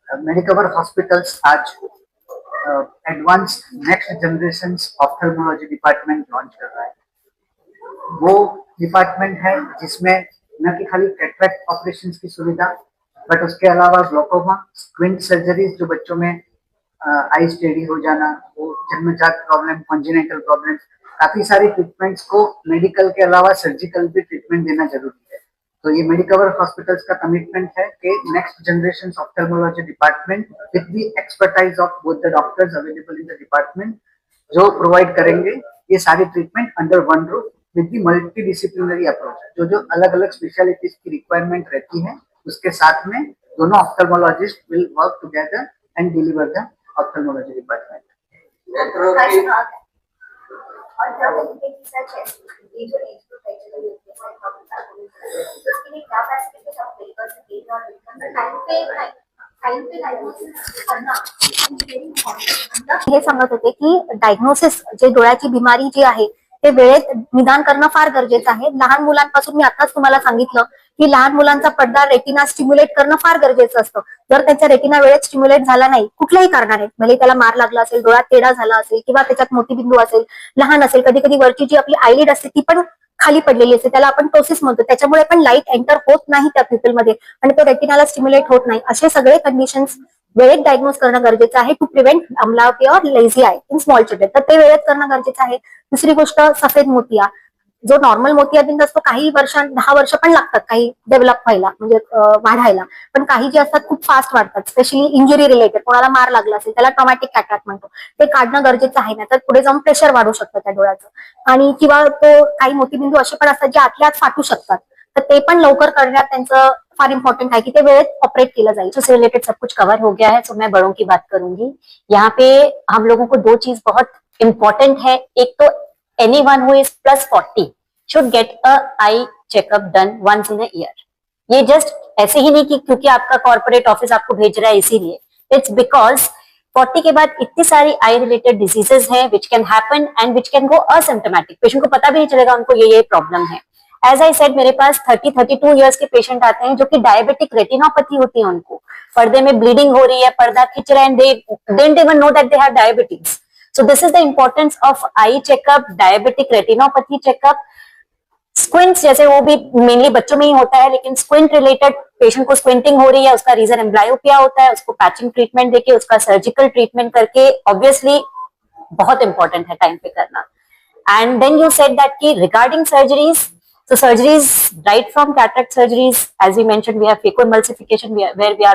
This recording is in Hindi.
मेडिकवर हॉस्पिटल्स आज advance next generation ophthalmology department launch कर रहा है। वो डिपार्टमेंट है जिसमें न कि खाली कैटरेक्ट ऑपरेशन की सुविधा, बट उसके अलावा ग्लोकोमा, स्क्विंट सर्जरीज, जो बच्चों में आई स्टेडी हो जाना, वो जन्मजात प्रॉब्लम, कॉन्जेनिटल प्रॉब्लम, काफी सारी ट्रीटमेंट्स को मेडिकल के अलावा सर्जिकल भी ट्रीटमेंट देना जरूरी है। तो ये मेडिकवर हॉस्पिटल्स का कमिटमेंट है कि next generation ophthalmology department with the expertise of both the doctors available in the department जो प्रोवाइड करेंगे ये सारी treatment under one roof with the multi disciplinary approach. जो जो अलग अलग स्पेशलिटीज की रिक्वायरमेंट रहती है उसके साथ में दोनों ophthalmologist will work together and deliver the ophthalmology department. और जब उनके रिसर्च है ये जो एज ग्रुप है चलो ये उसके लिए क्या फैसिलिटीज आप पेपर से दे और टाइम पे डायग्नोसिस करना हे सांगत होते की डायग्नोसिस जे डोळ्याची बिमारी जी आहे ते वेळेत निदान करणं फार गरजेचं आहे। लहान मुलांपासून मी आताच तुम्हाला सांगितलं की लहान मुलांचा पडदा रेटिना स्टिम्युलेट करणं फार गरजेचं असतं। जर त्याचा रेटिना वेळेत स्टिम्युलेट झाला नाही कुठल्याही कारणाने, भले त्याला मार लागला असेल, डोळा तेढा झाला असेल किंवा त्याच्यात मोतीबिंदू असेल, लहान असेल, कधी कधी वरची जी आपली आयलिड असते ती पण खाली पडलेली असते, त्याला आपण टोसिस म्हणतो, त्याच्यामुळे पण लाईट एंटर होत नाही त्या प्युपलमध्ये आणि तो रेटिनाला स्टिम्युलेट होत नाही। असे सगळे कंडिशन्स वेळेत डायग्नोज करणं गरजेचं आहे टू प्रिव्हेंट अमलावटी और lazy I in small children. तर ते वेळेत करणं गरजेचं आहे। दुसरी गोष्ट सफेद मोतिया, जो नॉर्मल मोतियाबिंद असतो काही 10 वर्ष पण लागतात काही डेव्हलप व्हायला, म्हणजे वाढायला, पण काही जे असतात खूप फास्ट वाढतात, स्पेशली इंजुरी रिलेटेड, कोणाला मार लागला असेल त्याला ट्रॉमॅटिक कॅटरॅक्ट म्हणतो, ते काढणं गरजेचं आहे, नाही तर पुढे जाऊन प्रेशर वाढू शकतं त्या डोळ्याचं। आणि किंवा तो काही मोतीबिंदू असे पण असतात जे आतल्या आत फाटू शकतात, तर ते पण लवकर करण्यात त्यांचं फार इम्पोर्टेंट है कि वेळेत ऑपरेट किया जाए। से रिलेटेड सब कुछ कवर हो गया है, तो मैं बड़ों की बात करूंगी। यहाँ पे हम लोगों को दो चीज बहुत इंपॉर्टेंट है। एक तो anyone who is +40 should get a eye checkup done once in a year. ये जस्ट ऐसे ही नहीं कि क्योंकि आपका कॉर्पोरेट ऑफिस आपको भेज रहा है इसीलिए, इट्स बिकॉज 40 के बाद इतनी सारी आई रिलेटेड डिजीजेस हैं which can happen and which can go asymptomatic. Patient को पता भी नहीं चलेगा उनको ये प्रॉब्लम है। एज आई सेड, मेरे पास 30-32 इयर्स के पेशेंट आते हैं जो कि डायबिटिक रेटिनोपैथी होती है, उनको पर्दे में ब्लीडिंग हो रही है, पर्दा खिंच रहा है, and they didn't even know that they have diabetes. So this is the importance of eye checkup, diabetic retinopathy checkup. Squints जैसे वो भी मेनली बच्चों में ही होता है, लेकिन स्क्विंट रिलेटेड पेशेंट को स्क्विंटिंग हो रही है, उसका रीजन एम्ब्लायोपिया होता है, उसको पैचिंग ट्रीटमेंट देके उसका सर्जिकल ट्रीटमेंट करके ऑब्वियसली बहुत इंपॉर्टेंट है टाइम पे करना। And then you said that की regarding surgeries, so surgeries right from cataract surgeries, as we mentioned, we have phacoemulsification where we are